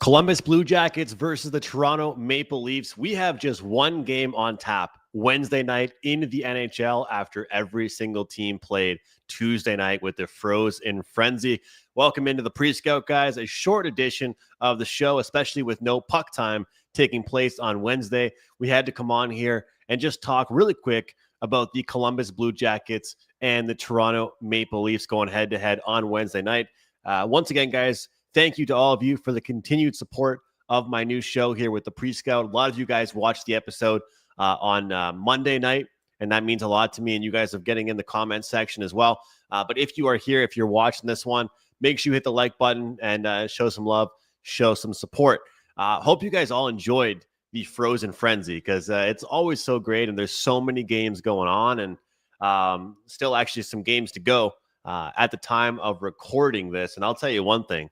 Columbus Blue Jackets versus the Toronto Maple Leafs. We have just one game on tap Wednesday night in the NHL after every single team played Tuesday night with the Frozen Frenzy. Welcome into the Pre-Scout, guys. A short edition of the show, especially with no puck time taking place on Wednesday. We had to come on here and just talk really quick about the Columbus Blue Jackets and the Toronto Maple Leafs going head-to-head on Wednesday night. Once again, guys, thank you to all of you for the continued support of my new show here with the Pre-Scout. A lot of you guys watched the episode on Monday night, and that means a lot to me, and you guys are getting in the comment section as well. But if you are here, if you're watching this one, make sure you hit the like button and show some love, show some support. Hope you guys all enjoyed the Frozen Frenzy because it's always so great, and there's so many games going on, and still actually some games to go at the time of recording this. And I'll tell you one thing.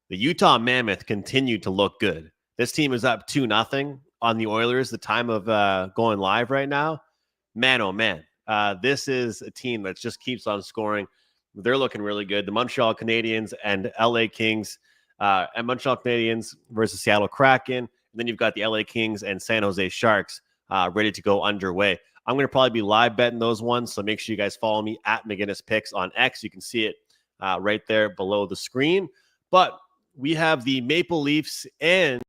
The Utah Mammoth continued to look good. This team is up 2-0 on the Oilers, the time of going live right now. Man, oh man. This is a team that just keeps on scoring. They're looking really good. The Montreal Canadiens and LA Kings, and Montreal Canadiens versus Seattle Kraken. And then you've got the LA Kings and San Jose Sharks ready to go underway. I'm going to probably be live betting those ones, so make sure you guys follow me at McInnis Picks on X. You can see it right there below the screen. But we have the Maple Leafs and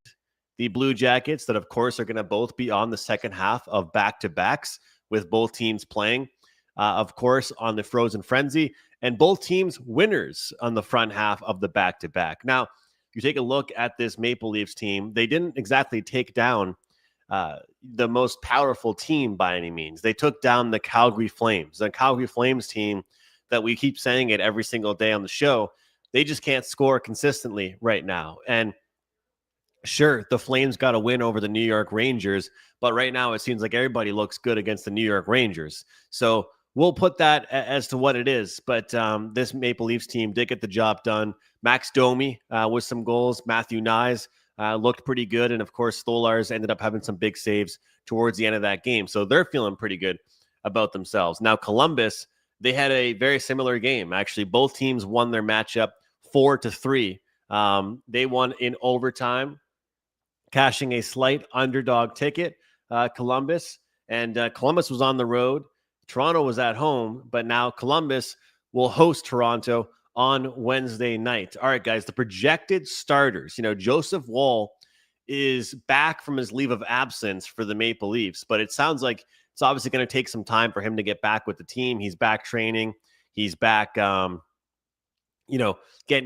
the Blue Jackets that, of course, are going to both be on the second half of back-to-backs with both teams playing, of course, on the Frozen Frenzy, and both teams winners on the front half of the back-to-back. Now, you take a look at this Maple Leafs team, they didn't exactly take down the most powerful team by any means. They took down the Calgary Flames, the Calgary Flames team that we keep saying it every single day on the show. They just can't score consistently right now. And sure, the Flames got a win over the New York Rangers, but right now it seems like everybody looks good against the New York Rangers. So we'll put that as to what it is. But this Maple Leafs team did get the job done. Max Domi with some goals. Matthew Nyes looked pretty good. And of course, Stolars ended up having some big saves towards the end of that game. So they're feeling pretty good about themselves. Now, Columbus, they had a very similar game. Actually, both teams won their matchup 4-3. They won in overtime, cashing a slight underdog ticket, Columbus. And Columbus was on the road. Toronto was at home, but now Columbus will host Toronto on Wednesday night. All right, guys, the projected starters. Joseph Woll is back from his leave of absence for the Maple Leafs, but it sounds like it's obviously going to take some time for him to get back with the team. He's back training. He's back, getting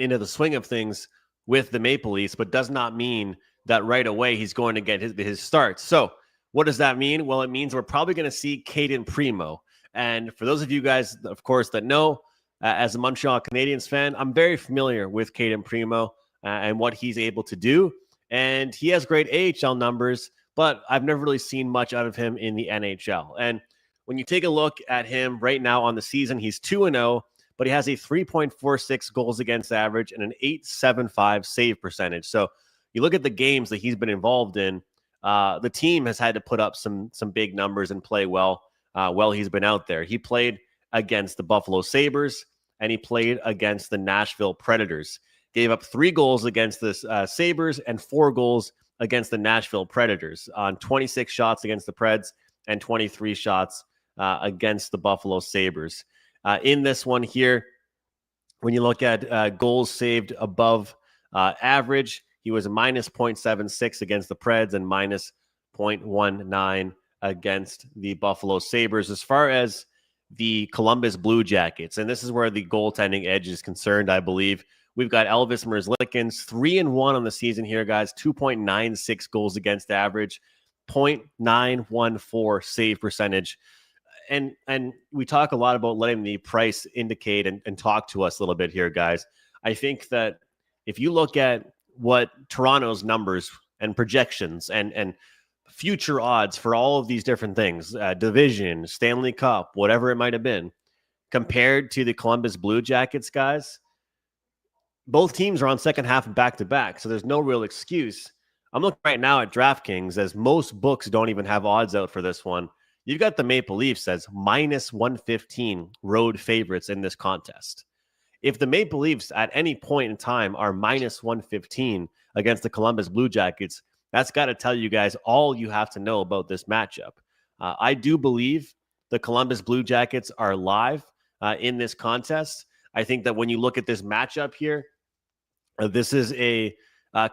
into the swing of things with the Maple Leafs, but does not mean that right away he's going to get his starts. So what does that mean? Well, it means we're probably going to see Caden Primo. And for those of you guys, of course, that know, as a Montreal Canadiens fan, I'm very familiar with Caden Primo and what he's able to do. And he has great AHL numbers, but I've never really seen much out of him in the NHL. And when you take a look at him right now on the season, he's 2-0, but he has a 3.46 goals against average and an 8.75 save percentage. So you look at the games that he's been involved in, the team has had to put up some big numbers and play well while he's been out there. He played against the Buffalo Sabres, and he played against the Nashville Predators. Gave up 3 goals against the Sabres and 4 goals against the Nashville Predators on 26 shots against the Preds and 23 shots against the Buffalo Sabres. In this one here, when you look at goals saved above average, he was a minus 0.76 against the Preds and minus 0.19 against the Buffalo Sabres. As far as the Columbus Blue Jackets, and this is where the goaltending edge is concerned, I believe. We've got Elvis Merzlikins, 3-1 on the season here, guys. 2.96 goals against average, 0.914 save percentage. And we talk a lot about letting the price indicate and talk to us a little bit here, guys. I think that if you look at what Toronto's numbers and projections and future odds for all of these different things, division, Stanley Cup, whatever it might have been, compared to the Columbus Blue Jackets, guys, both teams are on second half and back-to-back, so there's no real excuse. I'm looking right now at DraftKings, as most books don't even have odds out for this one. You've got the Maple Leafs as minus 115 road favorites in this contest. If the Maple Leafs at any point in time are minus 115 against the Columbus Blue Jackets, that's got to tell you guys all you have to know about this matchup. I do believe the Columbus Blue Jackets are live in this contest. I think that when you look at this matchup here, this is a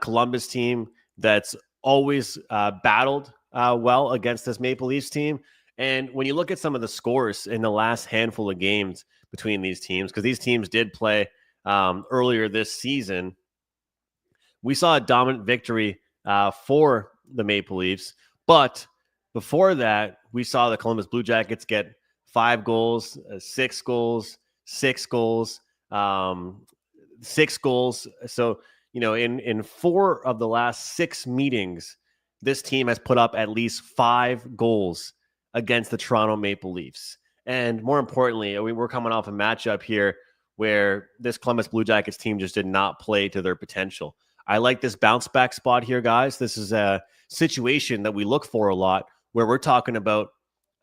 Columbus team that's always battled well against this Maple Leafs team. And when you look at some of the scores in the last handful of games between these teams, because these teams did play earlier this season, we saw a dominant victory for the Maple Leafs. But before that, we saw the Columbus Blue Jackets get 5 goals, 6 goals, 6 goals, 6 goals. So, in 4 of the last 6 meetings, this team has put up at least 5 goals against the Toronto Maple Leafs. And more importantly, we're coming off a matchup here where this Columbus Blue Jackets team just did not play to their potential. I like this bounce back spot here, guys. This is a situation that we look for a lot where we're talking about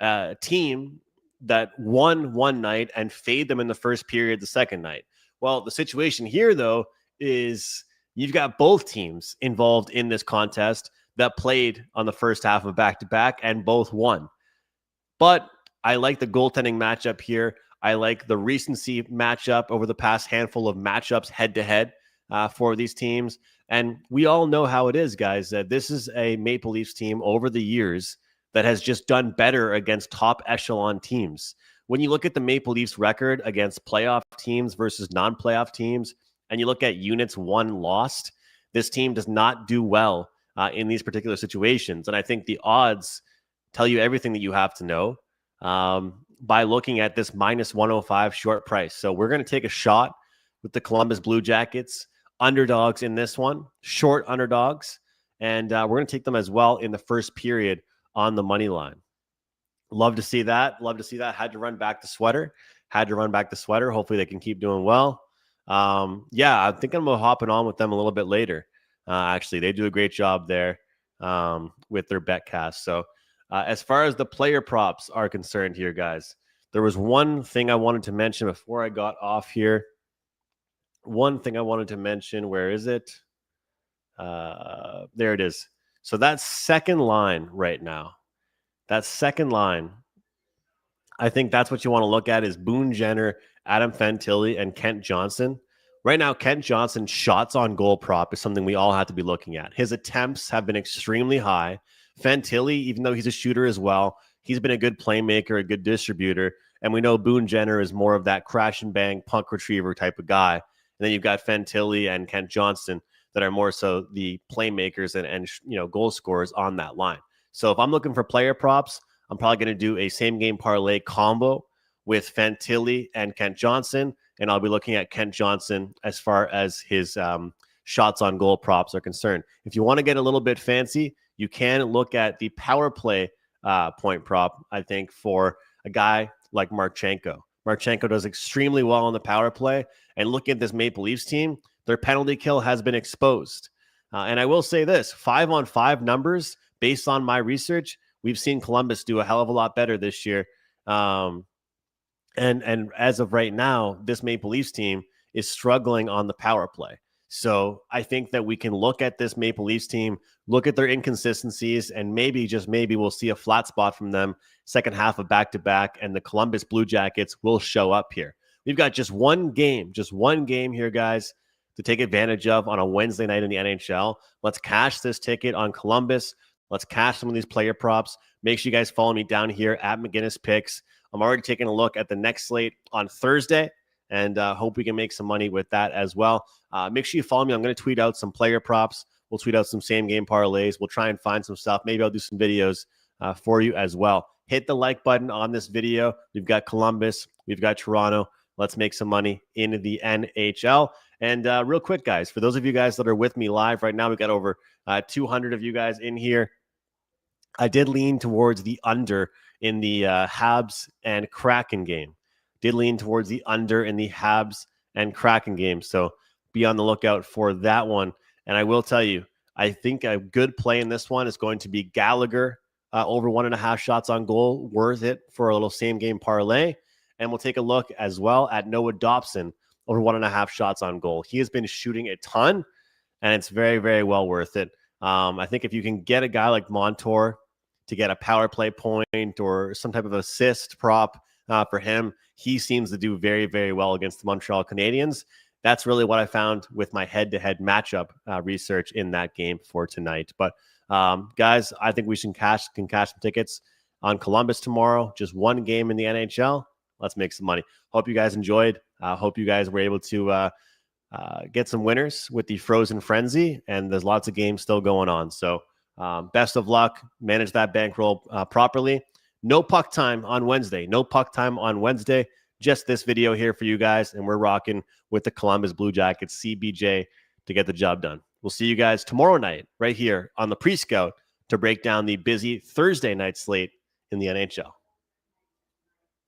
a team that won one night and fade them in the first period the second night. Well, the situation here, though, is you've got both teams involved in this contest that played on the first half of back-to-back and both won. But I like the goaltending matchup here. I like the recency matchup over the past handful of matchups head-to-head for these teams. And we all know how it is, guys, that this is a Maple Leafs team over the years that has just done better against top echelon teams. When you look at the Maple Leafs record against playoff teams versus non-playoff teams, and you look at units won, lost, this team does not do well in these particular situations. And I think the odds tell you everything that you have to know by looking at this minus 105 short price. So we're going to take a shot with the Columbus Blue Jackets, underdogs in this one, short underdogs. And we're going to take them as well in the first period on the money line. Love to see that. Love to see that. Had to run back the sweater. Hopefully they can keep doing well. Yeah, I think I'm hopping on with them a little bit later. Actually, they do a great job there with their betcast. So as far as the player props are concerned here, guys, there was one thing I wanted to mention before I got off here. One thing I wanted to mention. Where is it? There it is. So that second line right now, I think that's what you want to look at is Boone Jenner, Adam Fantilli, and Kent Johnson. Right now, Kent Johnson's shots on goal prop is something we all have to be looking at. His attempts have been extremely high. Fantilli, even though he's a shooter as well, he's been a good playmaker, a good distributor. And we know Boone Jenner is more of that crash and bang puck retriever type of guy. And then you've got Fantilli and Kent Johnson that are more so the playmakers and goal scorers on that line. So if I'm looking for player props, I'm probably going to do a same game parlay combo with Fantilli and Kent Johnson, and I'll be looking at Kent Johnson as far as his shots on goal props are concerned. If you want to get a little bit fancy, you can look at the power play point prop, I think, for a guy like Marchenko. Marchenko does extremely well on the power play, and looking at this Maple Leafs team, their penalty kill has been exposed. And I will say this, 5-on-5 numbers, based on my research, we've seen Columbus do a hell of a lot better this year. And as of right now, this Maple Leafs team is struggling on the power play. So I think that we can look at this Maple Leafs team, look at their inconsistencies, and maybe, just maybe, we'll see a flat spot from them second half of back-to-back, and the Columbus Blue Jackets will show up here. We've got just one game here, guys, to take advantage of on a Wednesday night in the NHL. Let's cash this ticket on Columbus. Let's cash some of these player props. Make sure you guys follow me down here at McInnis Picks. I'm already taking a look at the next slate on Thursday, and hope we can make some money with that as well. Make sure you follow me. I'm going to tweet out some player props. We'll tweet out some same-game parlays. We'll try and find some stuff. Maybe I'll do some videos for you as well. Hit the like button on this video. We've got Columbus. We've got Toronto. Let's make some money in the NHL. And real quick, guys, for those of you guys that are with me live right now, we've got over 200 of you guys in here. I did lean towards the under in the Habs and Kraken game. So be on the lookout for that one. And I will tell you, I think a good play in this one is going to be Gallagher over 1.5 shots on goal. Worth it for a little same game parlay. And we'll take a look as well at Noah Dobson over 1.5 shots on goal. He has been shooting a ton, and it's very, very well worth it. I think if you can get a guy like Montour to get a power play point or some type of assist prop for him, he seems to do very, very well against the Montreal Canadiens. That's really what I found with my head-to-head matchup research in that game for tonight. But guys, I think we can cash some tickets on Columbus tomorrow. Just one game in the NHL. Let's make some money. Hope you guys enjoyed. Hope you guys were able to get some winners with the Frozen Frenzy, and there's lots of games still going on. So best of luck. Manage that bankroll properly. No puck time on Wednesday. Just this video here for you guys, and we're rocking with the Columbus Blue Jackets CBJ to get the job done. We'll see you guys tomorrow night right here on the Pre-Scout to break down the busy Thursday night slate in the NHL.